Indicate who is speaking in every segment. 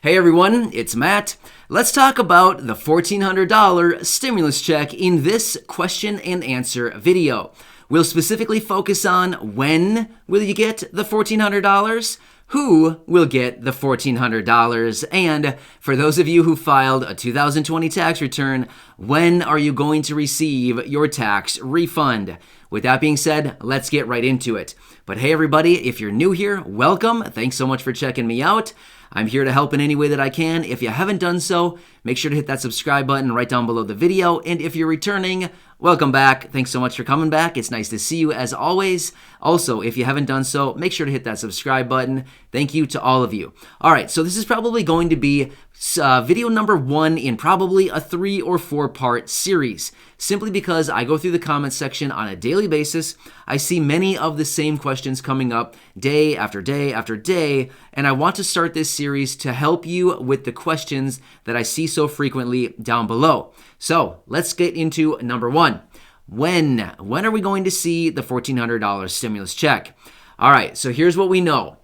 Speaker 1: Hey everyone, it's Matt. Let's talk about the $1,400 stimulus check in this question and answer video. We'll specifically focus on when will you get the $1,400, who will get the $1,400, and for those of you who filed a 2020 tax return, when are you going to receive your tax refund? With that being said, let's get right into it. But hey everybody, if you're new here, welcome. Thanks so much for checking me out. I'm here to help in any way that I can. If you haven't done so, make sure to hit that subscribe button right down below the video. And if you're returning, welcome back. Thanks so much for coming back. It's nice to see you as always. Also, if you haven't done so, make sure to hit that subscribe button. Thank you to all of you. All right, so this is probably going to be video number 1 in probably a 3 or 4 part series, simply because I go through the comments section on a daily basis. I see many of the same questions coming up day after day after day, and I want to start this series to help you with the questions that I see so frequently down below. So let's get into number 1. When are we going to see the $1,400 stimulus check? All right, so here's what we know.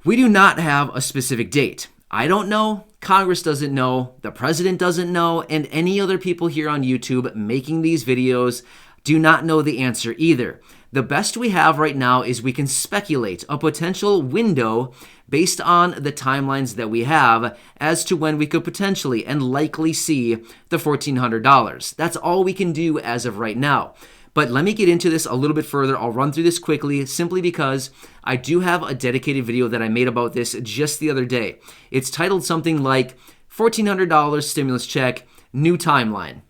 Speaker 1: We do not have a specific date. I don't know, Congress doesn't know, the president doesn't know, and any other people here on YouTube making these videos do not know the answer either. The best we have right now is we can speculate a potential window based on the timelines that we have as to when we could potentially and likely see the $1,400. That's all we can do as of right now. But let me get into this a little bit further. I'll run through this quickly simply because I do have a dedicated video that I made about this just the other day. It's titled something like $1,400 stimulus check, new timeline.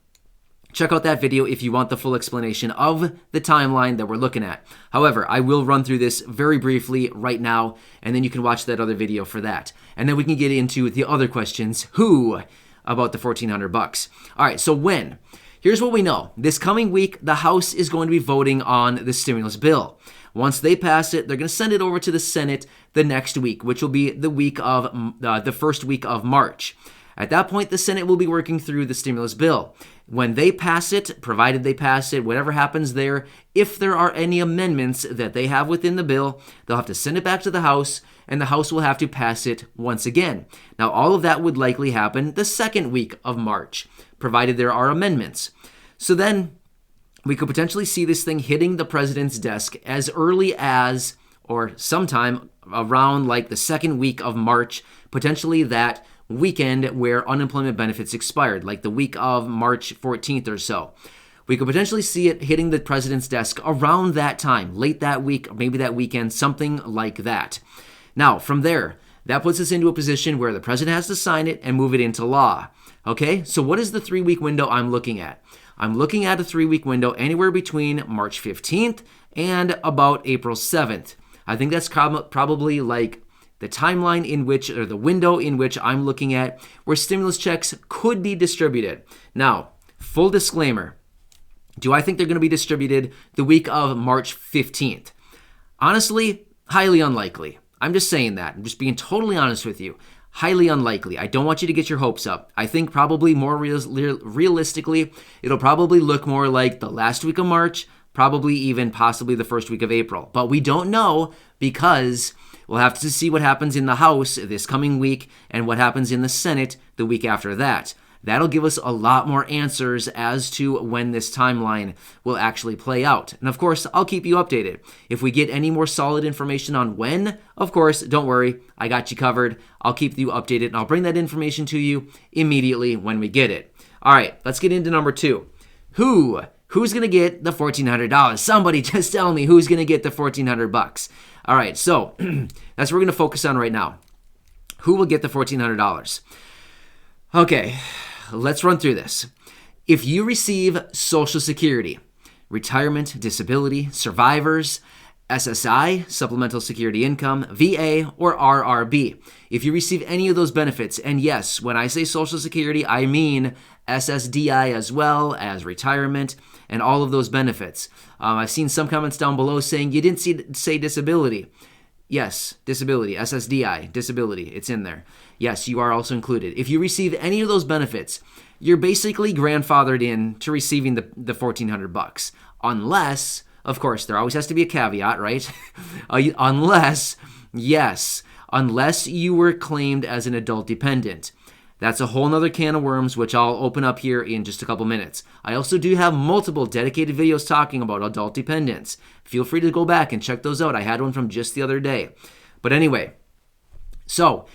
Speaker 1: Check out that video if you want the full explanation of the timeline that we're looking at. However, I will run through this very briefly right now, and then you can watch that other video for that. And then we can get into the other questions. Who about the $1,400? All right, so when? Here's what we know. This coming week, the House is going to be voting on the stimulus bill. Once they pass it, they're going to send it over to the Senate the next week, which will be the first week of March. At that point, the Senate will be working through the stimulus bill. When they pass it, provided they pass it, whatever happens there, if there are any amendments that they have within the bill, they'll have to send it back to the House, and the House will have to pass it once again. Now, all of that would likely happen the second week of March, provided there are amendments. So then we could potentially see this thing hitting the president's desk as early as, or sometime around like the second week of March, potentially that weekend where unemployment benefits expired, like the week of March 14th or so. We could potentially see it hitting the president's desk around that time, late that week, maybe that weekend, something like that. Now, from there, that puts us into a position where the president has to sign it and move it into law. Okay, so what is the 3-week window I'm looking at? I'm looking at a 3-week window anywhere between March 15th and about April 7th. I think that's probably like the timeline in which, or the window in which I'm looking at where stimulus checks could be distributed. Now, full disclaimer, do I think they're going to be distributed the week of March 15th? Honestly, highly unlikely. I'm just saying that. I'm just being totally honest with you. Highly unlikely. I don't want you to get your hopes up. I think probably more realistically, it'll probably look more like the last week of March, probably even possibly the first week of April. But we don't know because we'll have to see what happens in the House this coming week and what happens in the Senate the week after that. That'll give us a lot more answers as to when this timeline will actually play out. And of course, I'll keep you updated. If we get any more solid information on when, of course, don't worry, I got you covered. I'll keep you updated and I'll bring that information to you immediately when we get it. All right, let's get into number 2. Who's going to get the $1,400? Somebody just tell me who's going to get the $1,400. All right, so that's what we're going to focus on right now. Who will get the $1,400? Okay, let's run through this. If you receive Social Security, retirement, disability, survivors, SSI, supplemental security income, VA, or RRB, if you receive any of those benefits, and yes, when I say Social Security, I mean SSDI as well as retirement and all of those benefits. I've seen some comments down below saying you didn't say disability. Yes, disability, SSDI, disability, it's in there. Yes, you are also included. If you receive any of those benefits, you're basically grandfathered in to receiving the $1,400, unless, of course, there always has to be a caveat, right? Unless, yes, unless you were claimed as an adult dependent. That's a whole nother can of worms, which I'll open up here in just a couple minutes. I also do have multiple dedicated videos talking about adult dependents. Feel free to go back and check those out. I had one from just the other day. But anyway, so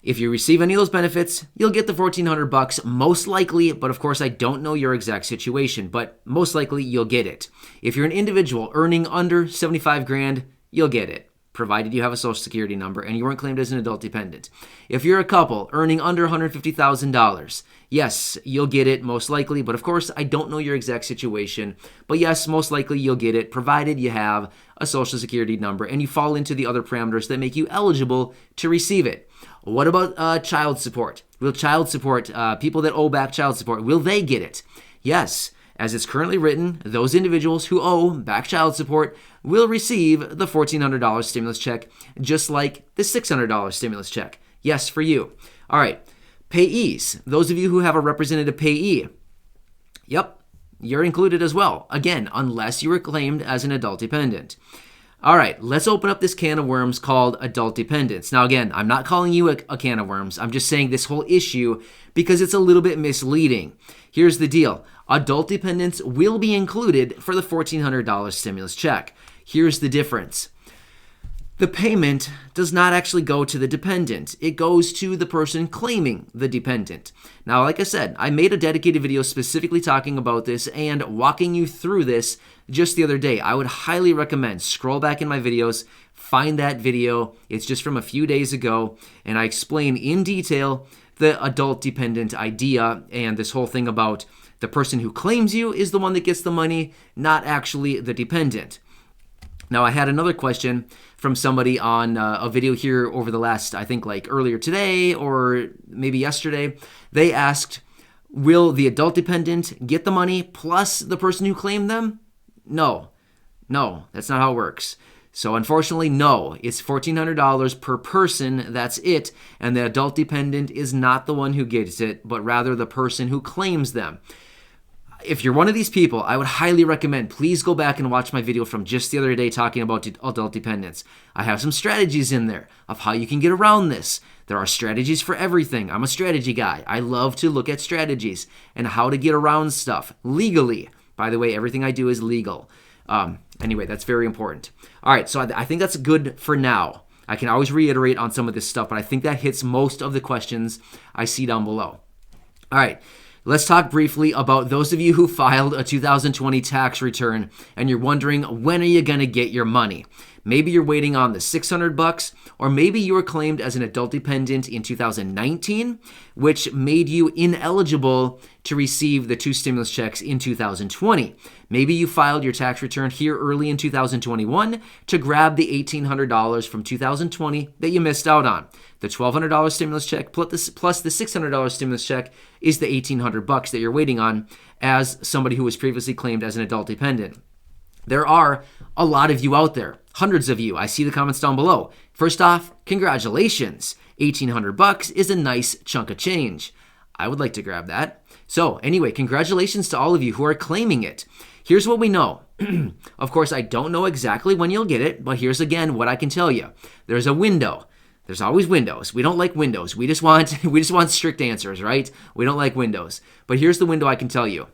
Speaker 1: if you receive any of those benefits, you'll get the $1,400 most likely, but of course I don't know your exact situation, but most likely you'll get it. If you're an individual earning under 75 grand, you'll get it, provided you have a social security number and you weren't claimed as an adult dependent. If you're a couple earning under $150,000, yes, you'll get it most likely, but of course I don't know your exact situation, but yes, most likely you'll get it, provided you have a social security number and you fall into the other parameters that make you eligible to receive it. What about child support? Will child support, people that owe back child support, will they get it? Yes. As it's currently written, those individuals who owe back child support will receive the $1,400 stimulus check, just like the $600 stimulus check. Yes, for you. All right. Payees, those of you who have a representative payee, yep, you're included as well. Again, unless you were claimed as an adult dependent. All right, let's open up this can of worms called adult dependents. Now, again, I'm not calling you a can of worms. I'm just saying this whole issue because it's a little bit misleading. Here's the deal. Adult dependents will be included for the $1,400 stimulus check. Here's the difference. The payment does not actually go to the dependent. It goes to the person claiming the dependent. Now, like I said, I made a dedicated video specifically talking about this and walking you through this just the other day. I would highly recommend scroll back in my videos, find that video. It's just from a few days ago, and I explain in detail the adult dependent idea and this whole thing about the person who claims you is the one that gets the money, not actually the dependent. Now, I had another question from somebody on a video here over the last, I think like earlier today or maybe yesterday. They asked, will the adult dependent get the money plus the person who claimed them? No, that's not how it works. So unfortunately, no, it's $1,400 per person, that's it, and the adult dependent is not the one who gets it, but rather the person who claims them. If you're one of these people, I would highly recommend, please go back and watch my video from just the other day talking about adult dependents. I have some strategies in there of how you can get around this. There are strategies for everything. I'm a strategy guy. I love to look at strategies and how to get around stuff legally. By the way, everything I do is legal. Anyway, that's very important. All right, so I think that's good for now. I can always reiterate on some of this stuff, but I think that hits most of the questions I see down below. All right. Let's talk briefly about those of you who filed a 2020 tax return and you're wondering, when are you going to get your money? Maybe you're waiting on the $600, or maybe you were claimed as an adult dependent in 2019, which made you ineligible to receive the 2 stimulus checks in 2020. Maybe you filed your tax return here early in 2021 to grab the $1,800 from 2020 that you missed out on. The $1,200 stimulus check plus the $600 stimulus check is the $1,800 that you're waiting on as somebody who was previously claimed as an adult dependent. There are a lot of you out there, hundreds of you. I see the comments down below. First off, congratulations. $1,800 is a nice chunk of change. I would like to grab that. So anyway, congratulations to all of you who are claiming it. Here's what we know. Of course, I don't know exactly when you'll get it, but here's again what I can tell you. There's a window. There's always windows. We don't like windows. We just want strict answers, right? We don't like windows. But here's the window I can tell you.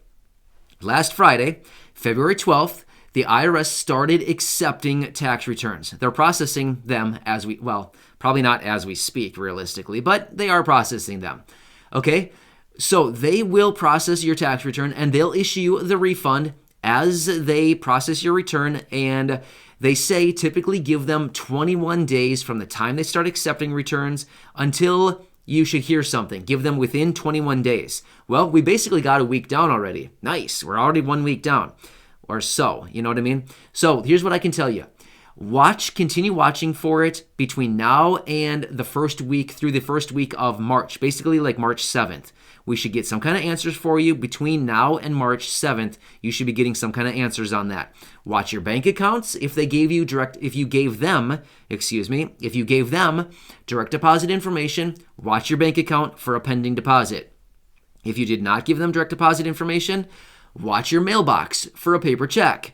Speaker 1: Last Friday, February 12th, the IRS started accepting tax returns. They're processing them probably not as we speak realistically, but they are processing them. Okay? So they will process your tax return and they'll issue the refund as they process your return, and they say typically give them 21 days from the time they start accepting returns until you should hear something. Give them within 21 days. Well, we basically got a week down already. Nice. We're already 1 week down. Or so, you know what I mean? So here's what I can tell you. Continue watching for it between now and the first week through the first week of March, basically like March 7th. We should get some kind of answers for you between now and March 7th. You should be getting some kind of answers on that. Watch your bank accounts. If you gave them direct deposit information, watch your bank account for a pending deposit. If you did not give them direct deposit information, watch your mailbox for a paper check.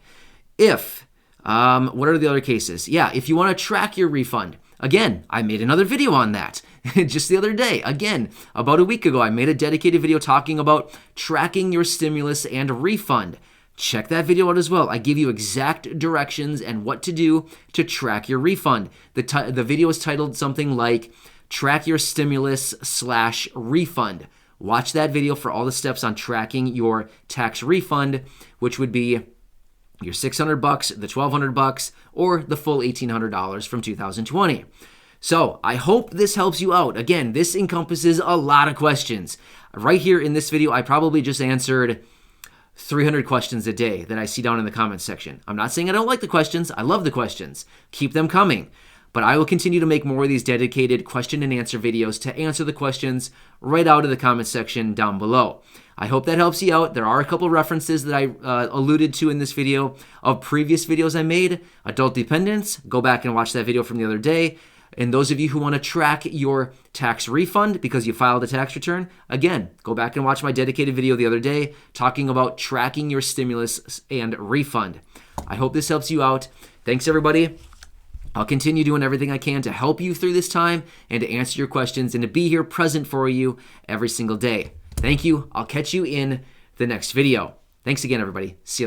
Speaker 1: What are the other cases? Yeah, if you want to track your refund, Again, I made another video on that just the other day. Again, about a week ago, I made a dedicated video talking about tracking your stimulus and refund. Check that video out as well. I give you exact directions and what to do to track your refund. The video is titled something like Track Your Stimulus/Refund. Watch that video for all the steps on tracking your tax refund, which would be your $600, the $1,200, or the full $1,800 from 2020. So I hope this helps you out. Again, this encompasses a lot of questions. Right here in this video, I probably just answered 300 questions a day that I see down in the comments section. I'm not saying I don't like the questions. I love the questions. Keep them coming. But I will continue to make more of these dedicated question and answer videos to answer the questions right out of the comment section down below. I hope that helps you out. There are a couple references that I alluded to in this video of previous videos I made. Adult dependents, go back and watch that video from the other day. And those of you who want to track your tax refund because you filed a tax return, again, go back and watch my dedicated video the other day talking about tracking your stimulus and refund. I hope this helps you out. Thanks, everybody. I'll continue doing everything I can to help you through this time and to answer your questions and to be here present for you every single day. Thank you. I'll catch you in the next video. Thanks again, everybody. See you later.